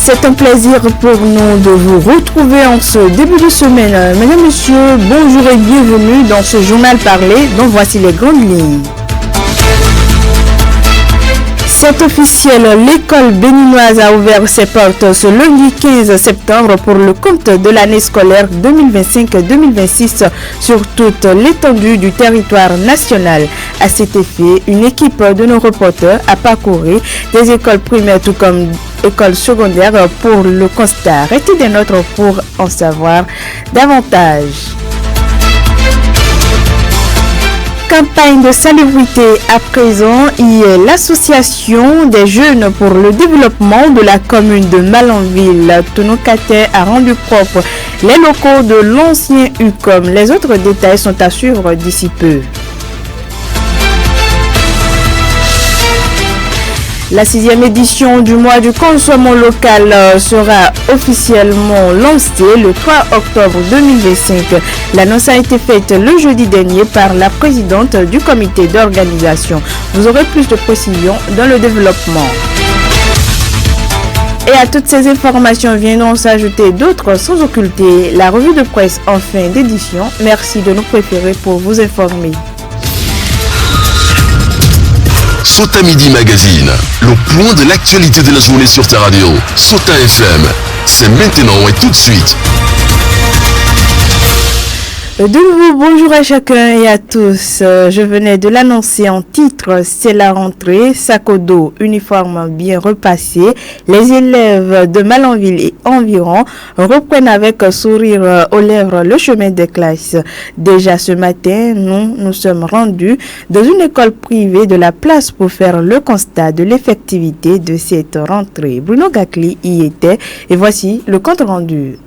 C'est un plaisir pour nous de vous retrouver en ce début de semaine. Mesdames, Messieurs, bonjour et bienvenue dans ce journal parlé dont voici les grandes lignes. C'est officiel, l'école béninoise a ouvert ses portes ce lundi 15 septembre pour le compte de l'année scolaire 2025-2026 sur toute l'étendue du territoire national. À cet effet, une équipe de nos reporters a parcouru des écoles primaires tout comme écoles secondaires pour le constat. Restez des nôtres pour en savoir davantage. Campagne de salubrité à présent, l'association des jeunes pour le développement de la commune de Malanville, Tonokate, a rendu propre les locaux de l'ancien UCOM. Les autres détails sont à suivre d'ici peu. La 6e édition du mois du consommation local sera officiellement lancée le 3 octobre 2025. L'annonce a été faite le jeudi dernier par la présidente du comité d'organisation. Vous aurez plus de précisions dans le développement. Et à toutes ces informations viendront s'ajouter d'autres sans occulter la revue de presse en fin d'édition. Merci de nous préférer pour vous informer. Sota Midi Magazine, le point de l'actualité de la journée sur ta radio. Sota FM, c'est maintenant et tout de suite. De nouveau, bonjour à chacun et à tous. Je venais de l'annoncer en titre, c'est la rentrée, sac au dos, uniforme bien repassé. Les élèves de Malanville et environ reprennent avec sourire aux lèvres le chemin des classes. Déjà ce matin, nous sommes rendus dans une école privée de la place pour faire le constat de l'effectivité de cette rentrée. Bruno Gakli y était et voici le compte rendu.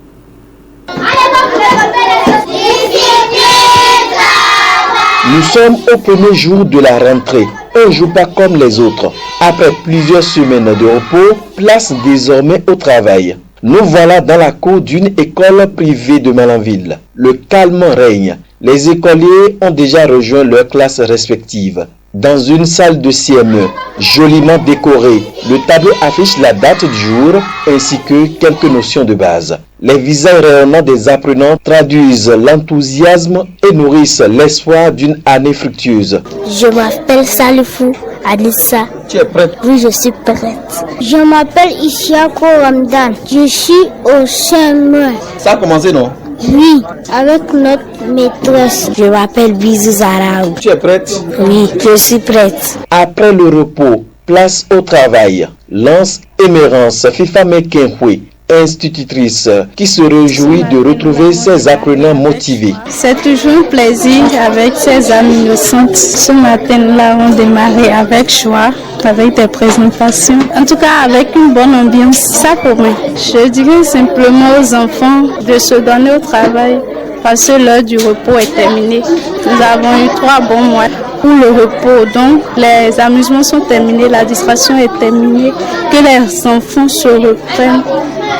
Nous sommes au premier jour de la rentrée, un jour pas comme les autres. Après plusieurs semaines de repos, place désormais au travail. Nous voilà dans la cour d'une école privée de Malanville. Le calme règne. Les écoliers ont déjà rejoint leurs classes respectives. Dans une salle de CME, joliment décorée, le tableau affiche la date du jour ainsi que quelques notions de base. Les visages rayonnants des apprenants traduisent l'enthousiasme et nourrissent l'espoir d'une année fructueuse. Je m'appelle Salifou Anissa. Tu es prête? Oui, je suis prête. Je m'appelle Ishiako Ramdan. Je suis au CME. Ça a commencé, non? Oui, avec notre maîtresse. Je m'appelle Bizou Zaraou. Tu es prête? Oui, je suis prête. Après le repos, place au travail. Lance Émérance FIFA Mekenfoué, institutrice qui se réjouit de retrouver ses apprenants motivés. C'est toujours un plaisir avec ses amis innocentes. Ce matin-là, on démarrait avec joie, avec des présentations. En tout cas, avec une bonne ambiance. Ça promet. Je dirais simplement aux enfants de se donner au travail parce que l'heure du repos est terminée. Nous avons eu 3 bons mois pour le repos. Donc, les amusements sont terminés, la distraction est terminée. Que les enfants se reprennent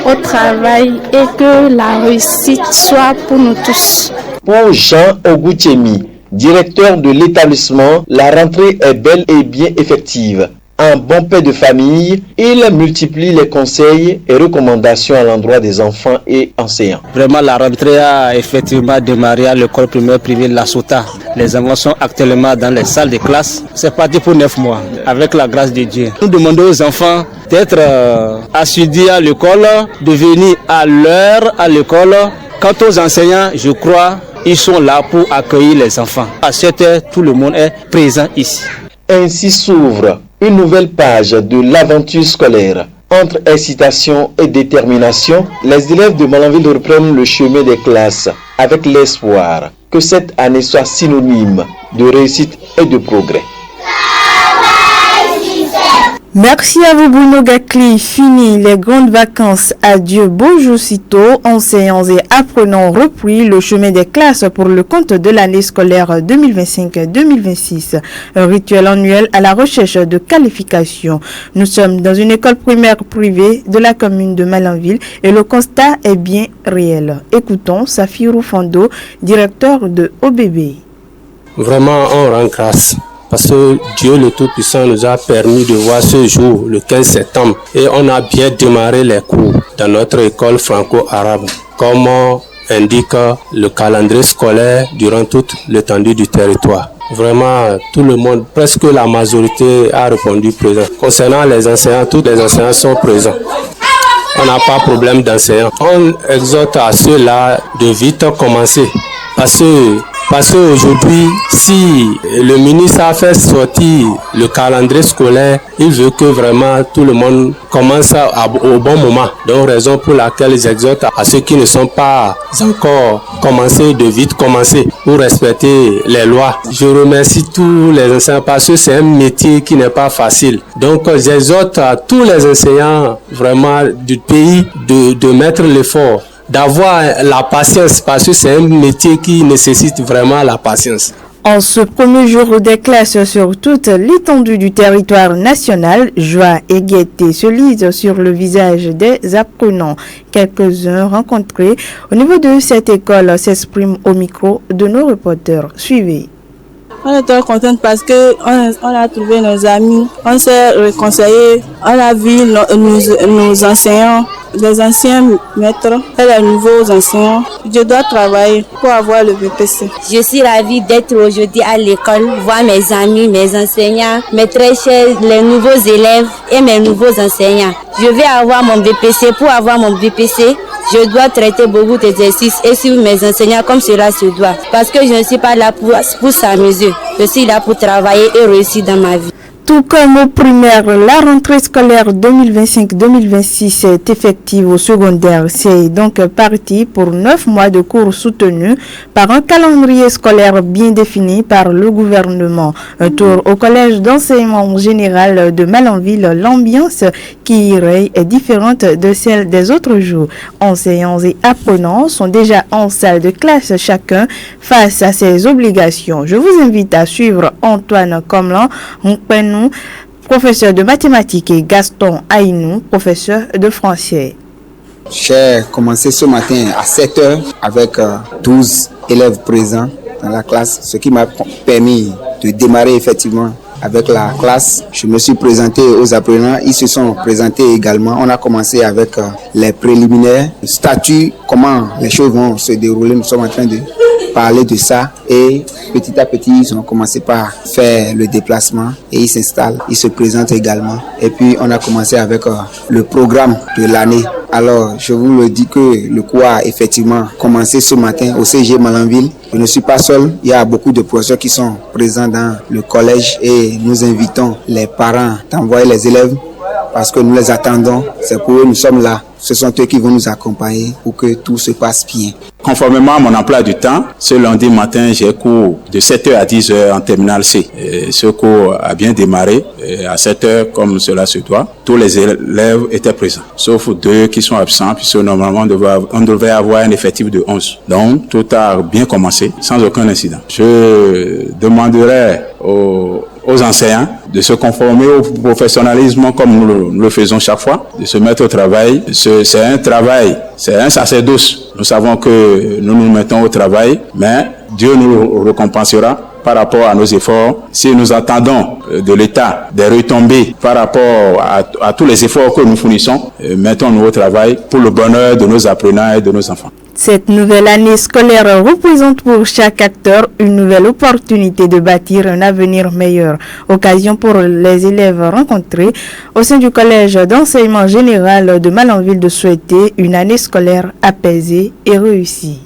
au travail et que la réussite soit pour nous tous. Pour Jean Ogoutiemi, directeur de l'établissement, la rentrée est belle et bien effective. Un bon père de famille, il multiplie les conseils et recommandations à l'endroit des enfants et enseignants. Vraiment, la rentrée a effectivement démarré à l'école primaire privée de la Sota. Les enfants sont actuellement dans les salles de classe. C'est parti pour 9 mois, avec la grâce de Dieu. Nous demandons aux enfants d'être assidus à l'école, de venir à l'heure à l'école. Quant aux enseignants, je crois, ils sont là pour accueillir les enfants. À cette heure, tout le monde est présent ici. Ainsi s'ouvre une nouvelle page de l'aventure scolaire. Entre incitation et détermination, les élèves de Malanville reprennent le chemin des classes avec l'espoir que cette année soit synonyme de réussite et de progrès. Merci à vous Bruno Gakli. Fini les grandes vacances. Adieu beau jour sitôt. Enseignants et apprenants repris le chemin des classes pour le compte de l'année scolaire 2025-2026. Un rituel annuel à la recherche de qualifications. Nous sommes dans une école primaire privée de la commune de Malanville et le constat est bien réel. Écoutons Safirou Fando, directeur de OBB. Vraiment, on rend grâce parce que Dieu le Tout-Puissant nous a permis de voir ce jour, le 15 septembre, et on a bien démarré les cours dans notre école franco-arabe, comme indique le calendrier scolaire durant toute l'étendue du territoire. Vraiment, tout le monde, presque la majorité a répondu présent. Concernant les enseignants, tous les enseignants sont présents. On n'a pas de problème d'enseignants. On exhorte à ceux-là de vite commencer. Parce qu'aujourd'hui, si le ministre a fait sortir le calendrier scolaire, il veut que vraiment tout le monde commence au bon moment. Donc, raison pour laquelle ils exhortent à ceux qui ne sont pas encore commencés de vite commencer pour respecter les lois. Je remercie tous les enseignants parce que c'est un métier qui n'est pas facile. Donc, j'exhorte à tous les enseignants vraiment du pays de mettre l'effort, d'avoir la patience parce que c'est un métier qui nécessite vraiment la patience. En ce premier jour des classes sur toute l'étendue du territoire national, joie et gaieté se lisent sur le visage des apprenants. Quelques-uns rencontrés au niveau de cette école s'expriment au micro de nos reporters. Suivez. On est très contente parce que on a trouvé nos amis, on s'est réconcilié, on a vu nos enseignants, les anciens maîtres et les nouveaux enseignants. Je dois travailler pour avoir le BPC. Je suis ravie d'être aujourd'hui à l'école, voir mes amis, mes enseignants, mes très chers, les nouveaux élèves et mes nouveaux enseignants. Je vais avoir mon BPC. Pour avoir mon BPC, je dois traiter beaucoup d'exercices et suivre mes enseignants comme cela se doit. Parce que je ne suis pas là pour s'amuser. Je suis là pour travailler et réussir dans ma vie. Tout comme au primaire, la rentrée scolaire 2025-2026 est effective au secondaire. C'est donc parti pour 9 mois de cours soutenus par un calendrier scolaire bien défini par le gouvernement. Un tour au collège d'enseignement général de Malanville, l'ambiance qui y règne est différente de celle des autres jours. Enseignants et apprenants sont déjà en salle de classe chacun face à ses obligations. Je vous invite à suivre Antoine Comlan, professeur de mathématiques, et Gaston Aïnou, professeur de français. J'ai commencé ce matin à 7h avec 12 élèves présents dans la classe, ce qui m'a permis de démarrer effectivement avec la classe. Je me suis présenté aux apprenants, ils se sont présentés également. On a commencé avec les préliminaires, le statut, comment les choses vont se dérouler. Nous sommes en train de parler de ça et petit à petit ils ont commencé par faire le déplacement et ils s'installent, ils se présentent également et puis on a commencé avec le programme de l'année. Alors je vous le dis que le cours a effectivement commencé ce matin au CG Malanville. Je ne suis pas seul, il y a beaucoup de professeurs qui sont présents dans le collège et nous invitons les parents d'envoyer les élèves parce que nous les attendons, c'est pour eux, nous sommes là. Ce sont eux qui vont nous accompagner pour que tout se passe bien. Conformément à mon emploi du temps, ce lundi matin, j'ai cours de 7h à 10h en terminale C. Et ce cours a bien démarré à 7h comme cela se doit. Tous les élèves étaient présents, sauf 2 qui sont absents, puisque normalement on devait avoir un effectif de 11. Donc tout a bien commencé sans aucun incident. Je demanderai aux enseignants de se conformer au professionnalisme comme nous le faisons chaque fois, de se mettre au travail. C'est un travail, c'est un sacerdoce. Nous savons que nous nous mettons au travail, mais Dieu nous récompensera par rapport à nos efforts. Si nous attendons de l'État des retombées par rapport à tous les efforts que nous fournissons, mettons-nous au travail pour le bonheur de nos apprenants et de nos enfants. Cette nouvelle année scolaire représente pour chaque acteur une nouvelle opportunité de bâtir un avenir meilleur. Occasion pour les élèves rencontrés au sein du collège d'enseignement général de Malanville de souhaiter une année scolaire apaisée et réussie.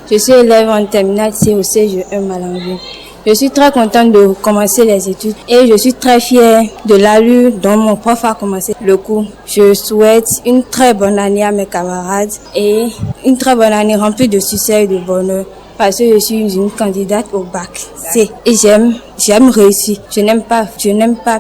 Je suis élève en terminale C au CGE Malanville. Je suis très contente de commencer les études et je suis très fière de l'allure dont mon prof a commencé le cours. Je souhaite une très bonne année à mes camarades et une très bonne année remplie de succès et de bonheur parce que je suis une candidate au bac C et j'aime réussir. Je n'aime pas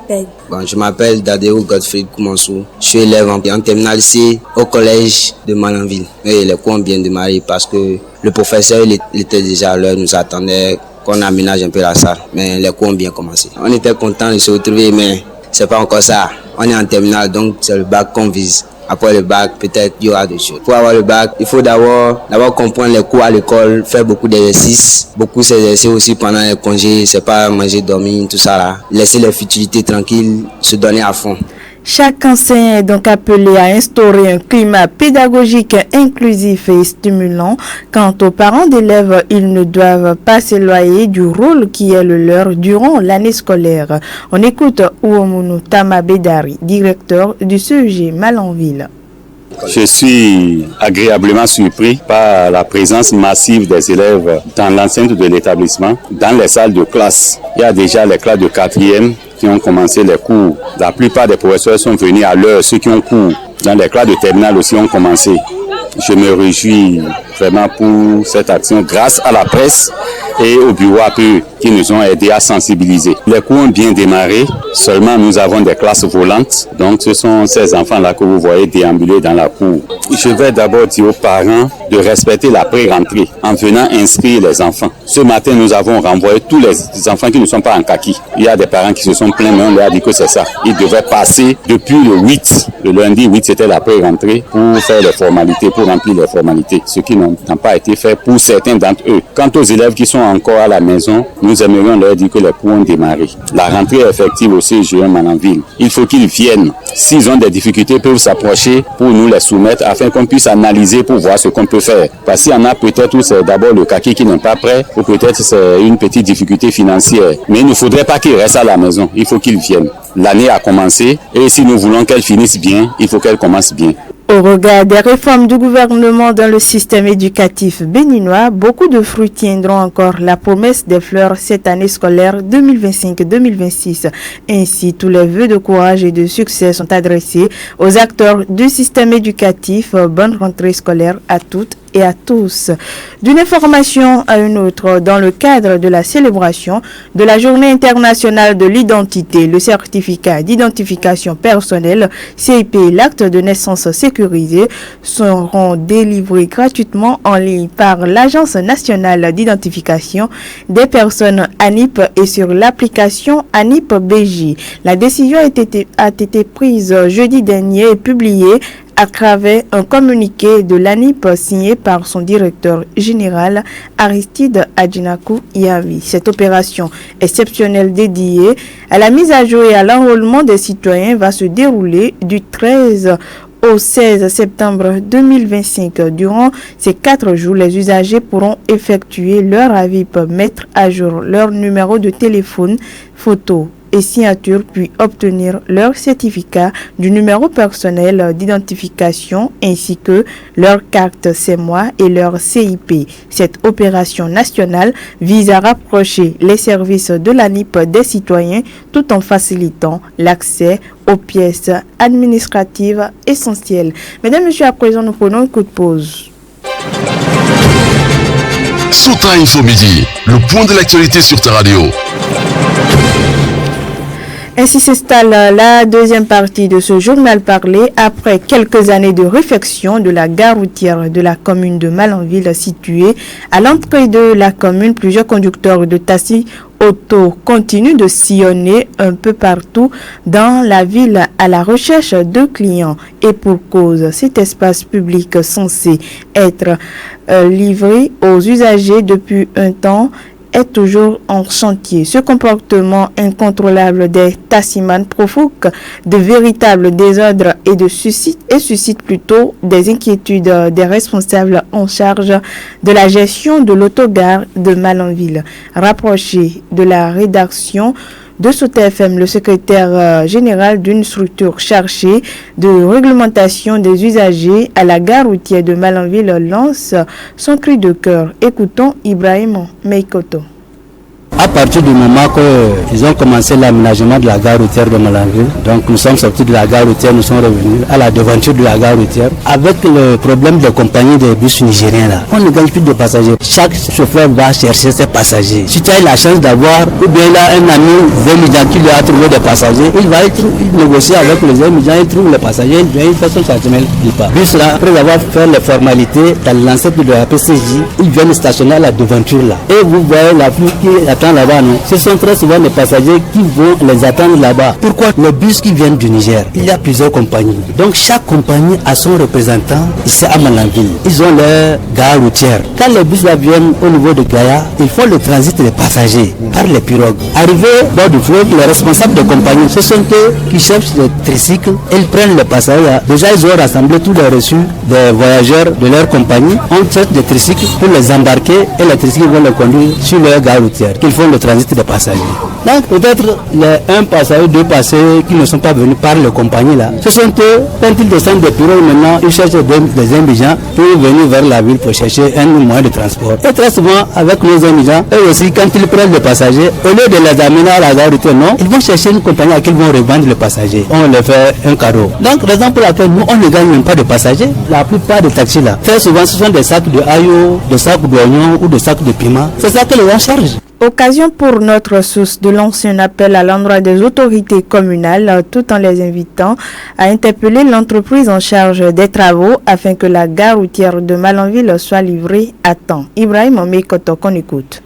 perdre. Bon, je m'appelle Dadeo Godfrey Koumansou. Je suis élève en terminale C au collège de Malanville. Et les cours ont bien démarré parce que le professeur il était déjà à l'heure, nous attendait qu'on aménage un peu la salle, mais les cours ont bien commencé. On était content de se retrouver, mais c'est pas encore ça. On est en terminale, donc c'est le bac qu'on vise. Après le bac, peut-être il y aura d'autres choses. Pour avoir le bac, il faut d'abord comprendre les cours à l'école, faire beaucoup d'exercices. Beaucoup s'exercer aussi pendant les congés, c'est pas manger, dormir, tout ça là. Laisser les futilités tranquilles, se donner à fond. Chaque enseignant est donc appelé à instaurer un climat pédagogique inclusif et stimulant. Quant aux parents d'élèves, ils ne doivent pas s'éloigner du rôle qui est le leur durant l'année scolaire. On écoute Ouomounu Tamabedari, directeur du CEG Malanville. Je suis agréablement surpris par la présence massive des élèves dans l'enceinte de l'établissement, dans les salles de classe. Il y a déjà les classes de 4e qui ont commencé les cours. La plupart des professeurs sont venus à l'heure, ceux qui ont cours. Dans les classes de terminale aussi ont commencé. Je me réjouis vraiment pour cette action grâce à la presse et au bureau APE qui nous ont aidés à sensibiliser. Les cours ont bien démarré, seulement nous avons des classes volantes, donc ce sont ces enfants-là que vous voyez déambuler dans la cour. Je vais d'abord dire aux parents de respecter la pré-rentrée en venant inscrire les enfants. Ce matin, nous avons renvoyé tous les enfants qui ne sont pas en kaki. Il y a des parents qui se sont plaints, mais on leur a dit que c'est ça. Ils devaient passer depuis le 8, le lundi 8, c'était la pré-rentrée pour faire les formalités, pour remplir les formalités, ce qui n'a pas été fait pour certains d'entre eux. Quant aux élèves qui sont encore à la maison, nous aimerions leur dire que les cours ont démarré. La rentrée est effective au CEG Malanville. Il faut qu'ils viennent. S'ils ont des difficultés, ils peuvent s'approcher pour nous les soumettre afin qu'on puisse analyser pour voir ce qu'on peut faire. Parce qu'il y en a peut-être où c'est d'abord le kaki qui n'est pas prêt, ou peut-être c'est une petite difficulté financière. Mais il ne faudrait pas qu'ils restent à la maison. Il faut qu'ils viennent. L'année a commencé et si nous voulons qu'elle finisse bien, il faut qu'elle commence bien. Au regard des réformes du gouvernement dans le système éducatif béninois, beaucoup de fruits tiendront encore la promesse des fleurs cette année scolaire 2025-2026. Ainsi, tous les vœux de courage et de succès sont adressés aux acteurs du système éducatif. Bonne rentrée scolaire à toutes et à tous. D'une information à une autre, dans le cadre de la célébration de la Journée internationale de l'identité, le certificat d'identification personnelle, CIP et l'acte de naissance sécurisé seront délivrés gratuitement en ligne par l'Agence nationale d'identification des personnes ANIP et sur l'application ANIP BJ. La décision a été prise jeudi dernier et publiée à travers un communiqué de l'ANIP signé par son directeur général Aristide Adjinakou Yavi. Cette opération exceptionnelle dédiée à la mise à jour et à l'enrôlement des citoyens va se dérouler du 13 au 16 septembre 2025. Durant ces 4 jours, les usagers pourront effectuer leur AVIP, mettre à jour leur numéro de téléphone, photo et signature, puis obtenir leur certificat du numéro personnel d'identification ainsi que leur carte CEMOA et leur CIP. Cette opération nationale vise à rapprocher les services de l'ANIP des citoyens tout en facilitant l'accès aux pièces administratives essentielles. Mesdames et messieurs, à présent, nous prenons un coup de pause. Sota Info Midi, le point de l'actualité sur ta radio. Ainsi s'installe la deuxième partie de ce journal parlé après quelques années de réfection de la gare routière de la commune de Malanville située à l'entrée de la commune. Plusieurs conducteurs de taxi auto continuent de sillonner un peu partout dans la ville à la recherche de clients et pour cause. Cet espace public censé être livré aux usagers depuis un temps est toujours en chantier. Ce comportement incontrôlable des taximans provoque de véritables désordres et suscite plutôt des inquiétudes des responsables en charge de la gestion de l'autogare de Malanville. Rapproché de la rédaction de Sota FM, le secrétaire général d'une structure chargée de réglementation des usagers à la gare routière de Malanville lance son cri de cœur. Écoutons Ibrahim Meikoto. À partir du moment qu'ils ont commencé l'aménagement de la gare routière de Malanville, donc nous sommes sortis de la gare routière, nous sommes revenus à la devanture de la gare routière. Avec le problème de compagnie des bus nigériens là, on ne gagne plus de passagers. Chaque chauffeur va chercher ses passagers. Si tu as la chance d'avoir, ou bien il a un ami émigrant qui lui a trouvé des passagers, il va négocier avec les émigrants, il trouve les passagers, il fait son changement, il part. Bus là, après avoir fait les formalités dans l'ancêtre de la PCJ, ils viennent stationner à la devanture là. Et vous voyez la pluie qui est attend là-bas, non? Ce sont très souvent les passagers qui vont les attendre là-bas. Pourquoi? Les bus qui viennent du Niger, il y a plusieurs compagnies. Donc chaque compagnie a son représentant ici à Malanville. Ils ont leur gare routière. Quand les bus là viennent au niveau de Gaïa, ils font le transit des passagers par les pirogues. Arrivés bord du fleuve, les responsables de compagnie, ce sont eux qui cherchent les tricycles. Ils prennent les passagers. Déjà, ils ont rassemblé tous les reçus des voyageurs de leur compagnie. On cherche des tricycles pour les embarquer et les tricycles vont les conduire sur leur gare routière. Qu'ils font le transit des passagers. Donc peut-être les un passager, deux passagers qui ne sont pas venus par les compagnies là. Ce sont eux, quand ils descendent des pirogues maintenant, ils cherchent des indigents pour venir vers la ville pour chercher un moyen de transport. Et très souvent, avec nos indigents, eux aussi, quand ils prennent les passagers, au lieu de les amener à la gare routière, non, ils vont chercher une compagnie à qui ils vont revendre les passagers. On leur fait un cadeau. Donc, raison pour laquelle nous, on ne gagne même pas de passagers. La plupart des taxis là, très souvent, ce sont des sacs de ayo, des sacs d'oignons ou des sacs de piment. C'est ça que les gens chargent. Occasion pour notre source de lancer un appel à l'endroit des autorités communales tout en les invitant à interpeller l'entreprise en charge des travaux afin que la gare routière de Malanville soit livrée à temps. Ibrahim Mekoto, qu'on écoute.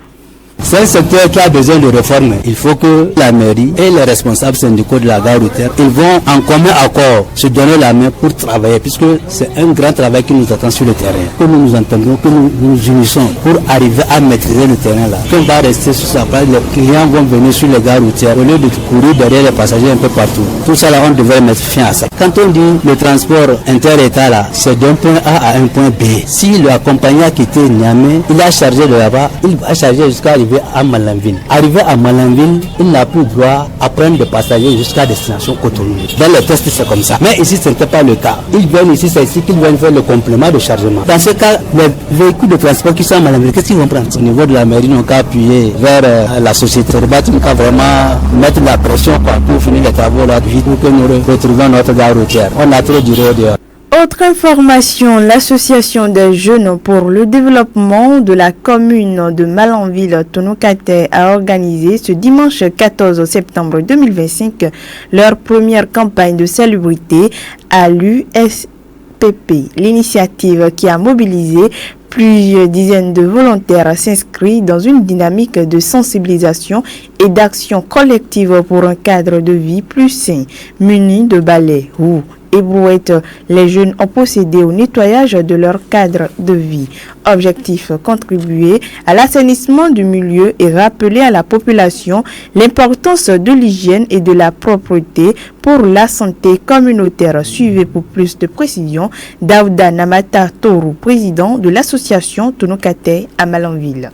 C'est un secteur qui a besoin de réforme. Il faut que la mairie et les responsables syndicaux de la gare routière, ils vont en commun accord se donner la main pour travailler, puisque c'est un grand travail qui nous attend sur le terrain. Que nous nous entendons, que nous nous unissons pour arriver à maîtriser le terrain là. Qu'on va rester sur sa place, les clients vont venir sur les gares routières au lieu de courir derrière les passagers un peu partout. Tout ça là, on devrait mettre fin à ça. Quand on dit le transport inter-état là, c'est d'un point A à un point B. Si la compagnie a quitté Niamey, il a chargé de là-bas, il va charger jusqu'à arriver à Malanville. Arrivé à Malanville, il n'a plus droit à prendre des passagers jusqu'à destination Cotonou. Dans les tests, c'est comme ça. Mais ici, ce n'était pas le cas. Ils viennent ici, c'est ici qu'ils viennent faire le complément de chargement. Dans ce cas, les véhicules de transport qui sont à Malanville, qu'est-ce qu'ils vont prendre? Au niveau de la mairie, ils n'ont qu'à appuyer vers la société. Ils n'ont qu'à vraiment mettre la pression pour finir les travaux là vite pour que nous retrouvions notre gare routière. On a trop duré au dehors. Autre information, l'association des jeunes pour le développement de la commune de Malanville Tonokate a organisé ce dimanche 14 septembre 2025 leur première campagne de salubrité à l'USPP. L'initiative qui a mobilisé plusieurs dizaines de volontaires s'inscrit dans une dynamique de sensibilisation et d'action collective pour un cadre de vie plus sain, muni de balais, roues et brouettes. Les jeunes ont procédé au nettoyage de leur cadre de vie. Objectif, contribuer à l'assainissement du milieu et rappeler à la population l'importance de l'hygiène et de la propreté pour la santé communautaire. Suivez pour plus de précisions Daouda Namata Toru, président de l'association Tonokate à Malanville.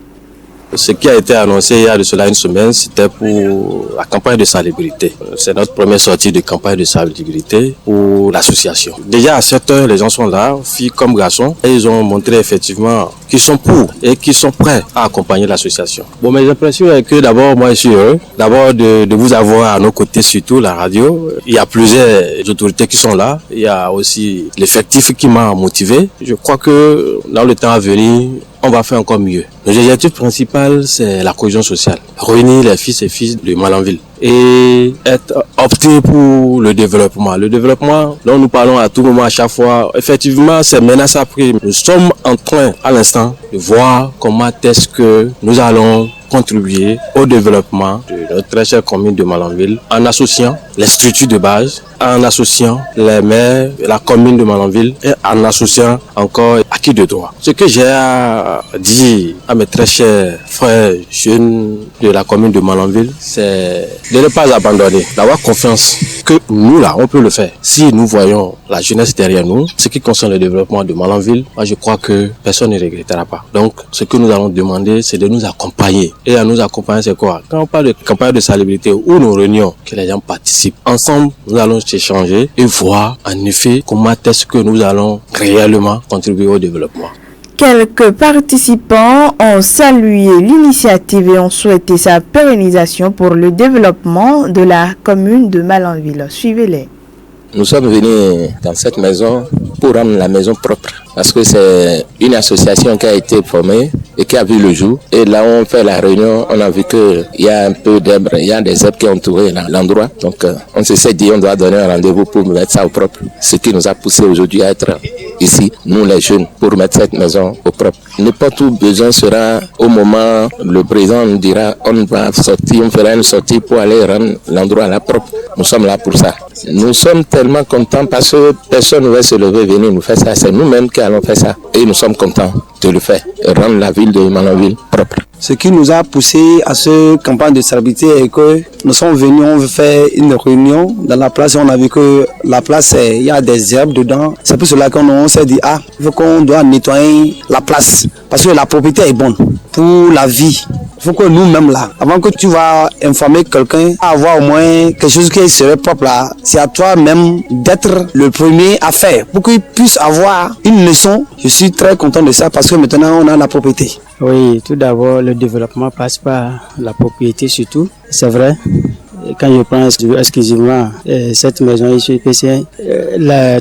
Ce qui a été annoncé il y a de cela une semaine, c'était pour la campagne de salubrité. C'est notre première sortie de campagne de salubrité pour l'association. Déjà à 7 heures, les gens sont là, filles comme garçons, et ils ont montré effectivement qu'ils sont pour et qu'ils sont prêts à accompagner l'association. Bon, mes impressions est que d'abord, moi je suis heureux, d'abord de vous avoir à nos côtés, surtout la radio. Il y a plusieurs autorités qui sont là, il y a aussi l'effectif qui m'a motivé. Je crois que dans le temps à venir, on va faire encore mieux. L'objectif principal, c'est la cohésion sociale. Réunir les fils et filles de Malanville et opter pour le développement. Le développement dont nous parlons à tout moment, à chaque fois, effectivement, c'est menace à prix. Nous sommes en train, à l'instant, de voir comment est-ce que nous allons contribuer au développement de notre très chère commune de Malanville en associant les structures de base, en associant les maires, la commune de Malanville et en associant encore acquis de droit. Ce que j'ai à dire à mes très chers frères jeunes de la commune de Malanville, c'est de ne pas abandonner, d'avoir confiance que nous là, on peut le faire. Si nous voyons la jeunesse derrière nous, ce qui concerne le développement de Malanville, moi je crois que personne ne regrettera pas. Donc ce que nous allons demander, c'est de nous accompagner. Et à nous accompagner, c'est quoi? Quand on parle de campagne de salubrité ou nos réunions, que les gens participent. Ensemble, nous allons échanger et voir en effet comment est-ce que nous allons réellement contribuer au développement. Quelques participants ont salué l'initiative et ont souhaité sa pérennisation pour le développement de la commune de Malanville. Suivez-les. Nous sommes venus dans cette maison pour rendre la maison propre. Parce que c'est une association qui a été formée et qui a vu le jour. Et là où on fait la réunion, on a vu qu'il y a un peu d'herbe, il y a des herbes qui ont entouré l'endroit. Donc on s'est dit on doit donner un rendez-vous pour mettre ça au propre. Ce qui nous a poussé aujourd'hui à être ici, nous les jeunes, pour mettre cette maison au propre. N'importe où besoin sera, au moment, le président nous dira, on va sortir, on fera une sortie pour aller rendre l'endroit là propre. Nous sommes là pour ça. Nous sommes tellement contents parce que personne ne va se lever, venir nous faire ça. C'est nous-mêmes qui allons faire ça. Et nous sommes contents de le faire, et rendre la ville de Malanville propre. Ce qui nous a poussé à cette campagne de salubrité est que nous sommes venus, on veut faire une réunion dans la place et on a vu que la place, il y a des herbes dedans. C'est pour cela qu'on s'est dit, il faut qu'on doit nettoyer la place parce que la propriété est bonne pour la vie. Il faut que nous-mêmes là, avant que tu vas informer quelqu'un, avoir au moins quelque chose qui serait propre là, c'est à toi-même d'être le premier à faire pour qu'il puisse avoir une leçon. Je suis très content de ça parce que maintenant on a la propriété. Oui, tout d'abord, le développement passe par la propriété surtout, c'est vrai. Quand je prends exclusivement cette maison ici,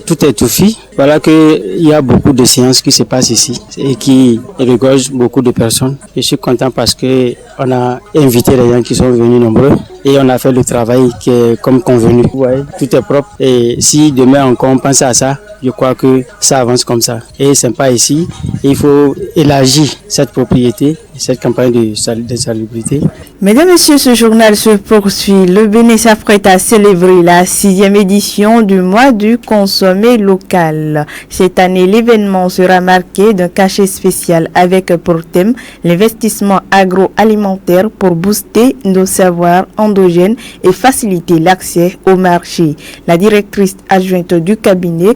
tout est tout fait. Voilà qu'il y a beaucoup de séances qui se passent ici et qui regorgent beaucoup de personnes. Je suis content parce qu'on a invité les gens qui sont venus nombreux et on a fait le travail qui est comme convenu. Ouais, tout est propre et si demain encore on pense à ça, je crois que ça avance comme ça. Et c'est pas ici, il faut élargir cette propriété, cette campagne de salubrité. Mesdames et messieurs, ce journal se poursuit. Le Bénin s'apprête à célébrer la 6e édition du mois du consommé local. Cette année, l'événement sera marqué d'un cachet spécial avec pour thème l'investissement agroalimentaire pour booster nos savoirs endogènes et faciliter l'accès au marché. La directrice adjointe du cabinet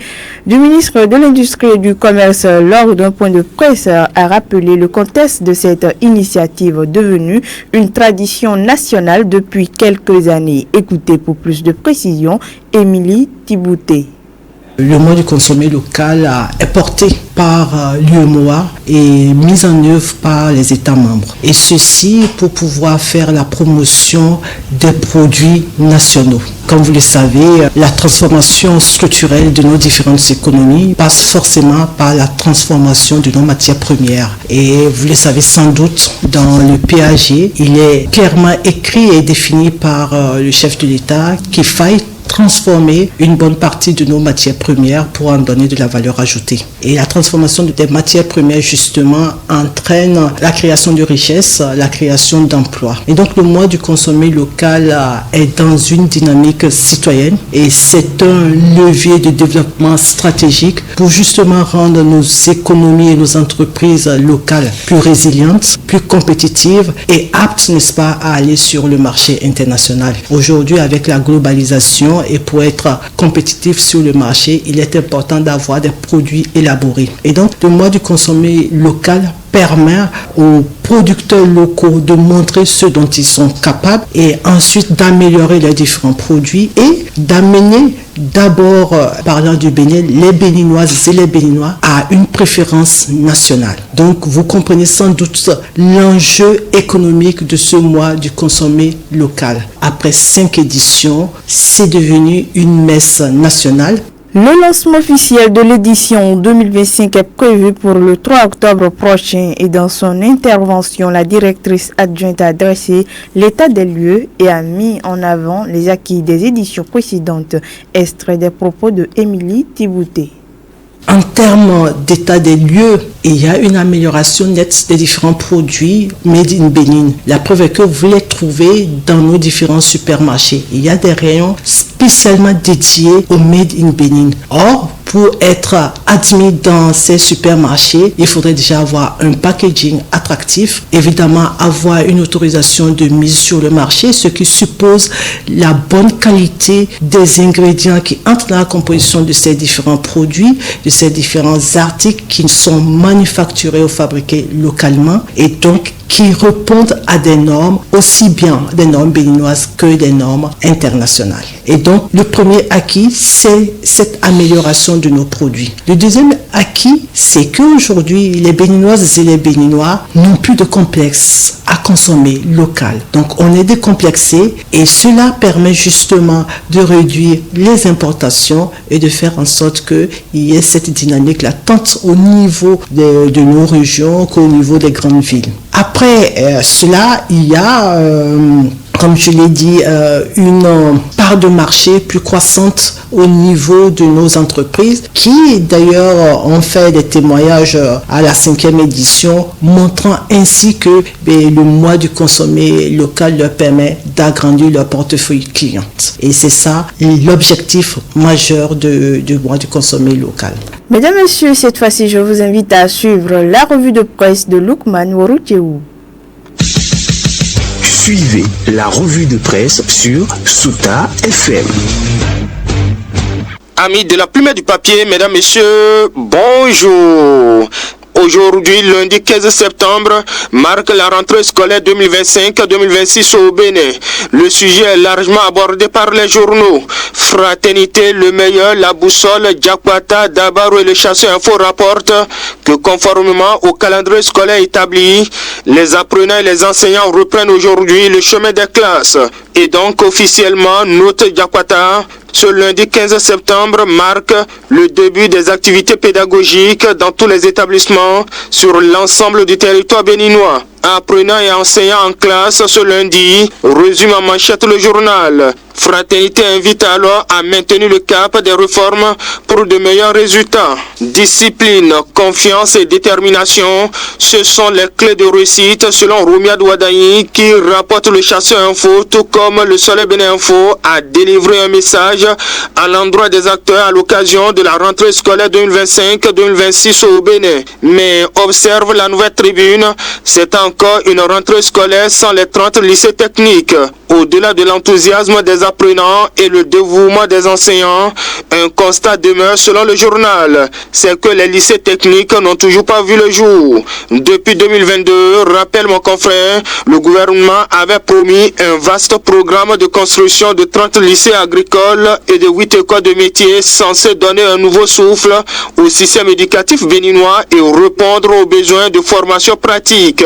du ministre de l'Industrie et du Commerce, lors d'un point de presse, a rappelé le contexte de cette initiative devenue une tradition nationale depuis quelques années. Écoutez pour plus de précisions, Émilie Thibouté. Le mois du consommé local est porté par l'UEMOA et mis en œuvre par les États membres. Et ceci pour pouvoir faire la promotion des produits nationaux. Comme vous le savez, la transformation structurelle de nos différentes économies passe forcément par la transformation de nos matières premières. Et vous le savez sans doute, dans le PAG, il est clairement écrit et défini par le chef de l'État qu'il faille transformer une bonne partie de nos matières premières pour en donner de la valeur ajoutée. Et la transformation des matières premières, justement, entraîne la création de richesses, la création d'emplois. Et donc, le mois du consommé local est dans une dynamique citoyenne et c'est un levier de développement stratégique pour justement rendre nos économies et nos entreprises locales plus résilientes, plus compétitives et aptes, n'est-ce pas, à aller sur le marché international. Aujourd'hui, avec la globalisation, et pour être compétitif sur le marché, il est important d'avoir des produits élaborés. Et donc, le mois du consommé local permet aux producteurs locaux de montrer ce dont ils sont capables et ensuite d'améliorer les différents produits et d'amener d'abord, parlant du Bénin, les Béninoises et les Béninois à une préférence nationale. Donc, vous comprenez sans doute l'enjeu économique de ce mois du consommé local. Après 5 éditions, c'est devenu une messe nationale. Le lancement officiel de l'édition 2025 est prévu pour le 3 octobre prochain et dans son intervention, la directrice adjointe a dressé l'état des lieux et a mis en avant les acquis des éditions précédentes. Extrait des propos de Émilie Thibouté. En termes d'état des lieux, il y a une amélioration nette des différents produits made in Bénin. La preuve est que vous les trouvez dans nos différents supermarchés. Il y a des rayons spécialement dédiés au made in Bénin. Or, pour être admis dans ces supermarchés, il faudrait déjà avoir un packaging attractif, évidemment avoir une autorisation de mise sur le marché, ce qui suppose la bonne qualité des ingrédients qui entrent dans la composition de ces différents produits, de ces différents articles qui sont manufacturés ou fabriqués localement et donc qui répondent à des normes, aussi bien des normes béninoises que des normes internationales. Et donc, le premier acquis, c'est cette amélioration de nos produits. Le deuxième acquis, c'est qu'aujourd'hui, les Béninoises et les Béninois n'ont plus de complexe à consommer local. Donc, on est décomplexé et cela permet justement de réduire les importations et de faire en sorte qu'il y ait cette dynamique-là, tant au niveau de nos régions qu'au niveau des grandes villes. Après cela, il y a comme je l'ai dit, une part de marché plus croissante au niveau de nos entreprises qui d'ailleurs ont fait des témoignages à la 5e édition montrant ainsi que le mois du consommé local leur permet d'agrandir leur portefeuille client. Et c'est ça l'objectif majeur du mois du consommé local. Mesdames, Messieurs, cette fois-ci, je vous invite à suivre la revue de presse de Lukman Woroutiou. Suivez la revue de presse sur Souta FM. Amis de la plume et du papier, mesdames, messieurs, bonjour. Aujourd'hui, lundi 15 septembre, marque la rentrée scolaire 2025-2026 au Bénin. Le sujet est largement abordé par les journaux. Fraternité, le meilleur, la boussole, Diakwata, Dabarou et le chasseur info rapportent que conformément au calendrier scolaire établi, les apprenants et les enseignants reprennent aujourd'hui le chemin des classes. Et donc officiellement, notre Diakwata, ce lundi 15 septembre marque le début des activités pédagogiques dans tous les établissements sur l'ensemble du territoire béninois. Apprenants et enseignants en classe ce lundi, résume en manchette le journal. Fraternité invite alors à maintenir le cap des réformes pour de meilleurs résultats. Discipline, confiance et détermination, ce sont les clés de réussite selon Roumia Douadaï qui rapporte le chasseur info, tout comme le Soleil Bénin Info a délivré un message à l'endroit des acteurs à l'occasion de la rentrée scolaire 2025-2026 au Bénin. Mais observe la nouvelle tribune, c'est encore une rentrée scolaire sans les 30 lycées techniques. Au-delà de l'enthousiasme des apprenants et le dévouement des enseignants, un constat demeure selon le journal, c'est que les lycées techniques n'ont toujours pas vu le jour. Depuis 2022, rappelle mon confrère, le gouvernement avait promis un vaste programme de construction de 30 lycées agricoles et de 8 écoles de métiers censés donner un nouveau souffle au système éducatif béninois et répondre aux besoins de formation pratique.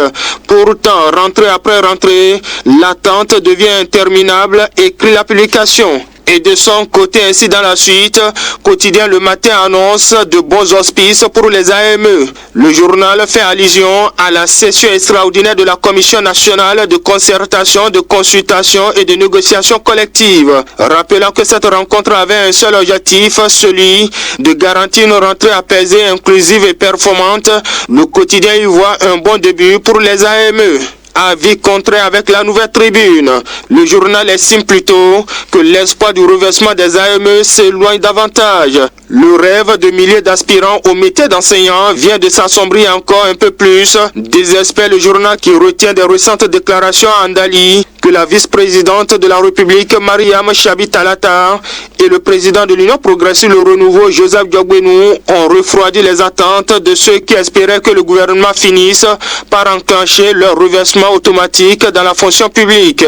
Pourtant, rentrée après rentrée, l'attente devient interminable, écrit la publication. Et de son côté, ainsi dans la suite, Quotidien Le Matin annonce de bons auspices pour les AME. Le journal fait allusion à la session extraordinaire de la Commission nationale de concertation, de consultation et de négociation collective. Rappelant que cette rencontre avait un seul objectif, celui de garantir une rentrée apaisée, inclusive et performante. Le Quotidien y voit un bon début pour les AME. Avis contraire avec la nouvelle tribune. Le journal estime plutôt que l'espoir du reversement des AME s'éloigne davantage. Le rêve de milliers d'aspirants au métier d'enseignant vient de s'assombrir encore un peu plus. Désespère le journal qui retient des récentes déclarations à Andali que la vice-présidente de la République, Mariam Chabi Talata, et le président de l'Union progressive Le Renouveau, Joseph Diogbenou, ont refroidi les attentes de ceux qui espéraient que le gouvernement finisse par enclencher leur reversement automatique dans la fonction publique.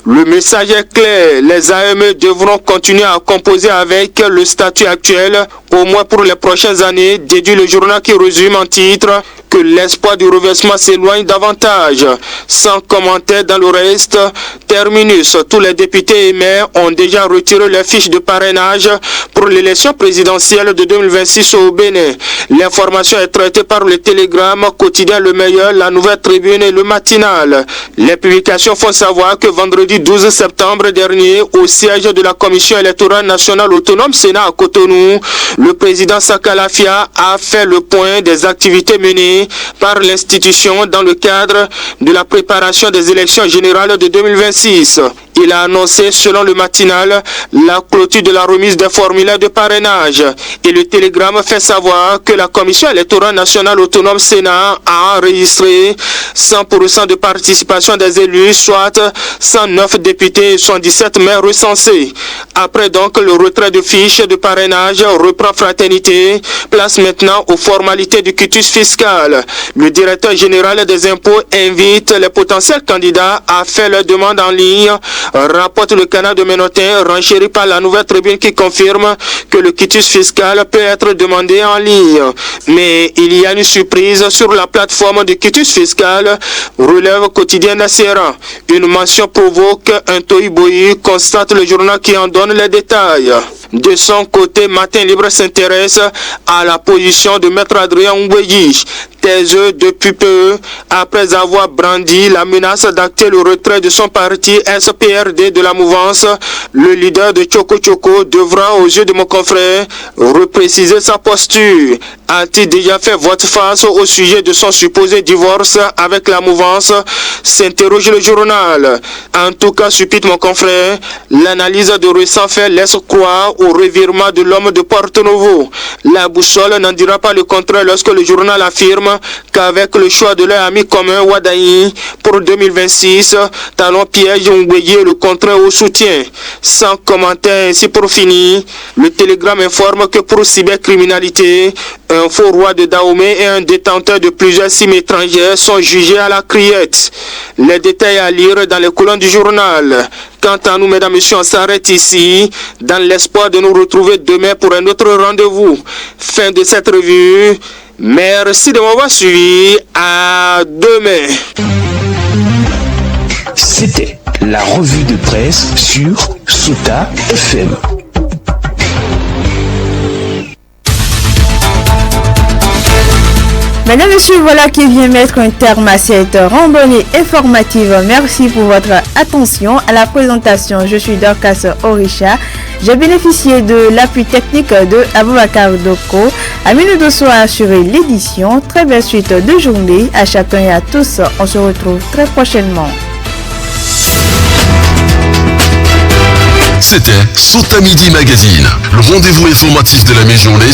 Le message est clair, les AME devront continuer à composer avec le statut actuel, au moins pour les prochaines années, déduit le journal qui résume en titre que l'espoir du reversement s'éloigne davantage. Sans commentaire dans le reste, terminus, tous les députés et maires ont déjà retiré leurs fiches de parrainage pour l'élection présidentielle de 2026 au Bénin. L'information est traitée par le Télégramme, Quotidien Le Meilleur, la Nouvelle Tribune et le Matinal. Les publications font savoir que vendredi 12 septembre dernier, au siège de la Commission électorale nationale autonome Sénat à Cotonou, le président Sakalafia a fait le point des activités menées par l'institution dans le cadre de la préparation des élections générales de 2026. Il a annoncé, selon le Matinal, la clôture de la remise des formulaires de parrainage. Et le Télégramme fait savoir que la Commission électorale nationale autonome Sénat a enregistré 100% de participation des élus, soit 109 députés et 77 maires recensés. Après donc le retrait de fiches de parrainage, reprend Fraternité, place maintenant aux formalités du quitus fiscal. Le directeur général des impôts invite les potentiels candidats à faire leur demande en ligne, rapporte le canal de Ménotin, renchéri par la Nouvelle Tribune qui confirme que le quitus fiscal peut être demandé en ligne. Mais il y a une surprise sur la plateforme du quitus fiscal, relève Quotidien Nassera. Une mention provoque un tohu-bohu, constate le journal qui en donne les détails. De son côté, Matin Libre s'intéresse à la position de Maître Adrien Ngweyi. taiseux depuis peu, après avoir brandi la menace d'acter le retrait de son parti SPRD de la mouvance. Le leader de Tchoko Tchoko devra, aux yeux de mon confrère, repréciser sa posture. A-t-il déjà fait volte-face au sujet de son supposé divorce avec la mouvance? S'interroge le journal. En tout cas, suppute mon confrère, l'analyse de récents faits laisse croire au revirement de l'homme de Porto-Novo. La boussole n'en dira pas le contraire lorsque le journal affirme qu'avec le choix de leur ami commun Wadaï pour 2026, Talon piège Ngweye le contraire au soutien. Sans commentaire ainsi pour finir, le Télégramme informe que pour cybercriminalité, un faux roi de Dahomey et un détenteur de plusieurs cimes étrangères sont jugés à la criette. Les détails à lire dans les colonnes du journal. Quant à nous, mesdames et messieurs, on s'arrête ici dans l'espoir de nous retrouver demain pour un autre rendez-vous. Fin de cette revue. Merci de m'avoir suivi. À demain. C'était la revue de presse sur Sota FM. Mesdames et messieurs, voilà qui vient mettre un terme à cette randonnée informative. Merci pour votre attention à la présentation. Je suis Dorcas Orisha. J'ai bénéficié de l'appui technique de Aboubakar Doko. Aminou Dosso a assuré l'édition. Très belle suite de journée à chacun et à tous. On se retrouve très prochainement. C'était Sota Midi Magazine, le rendez-vous informatif de la mi-journée.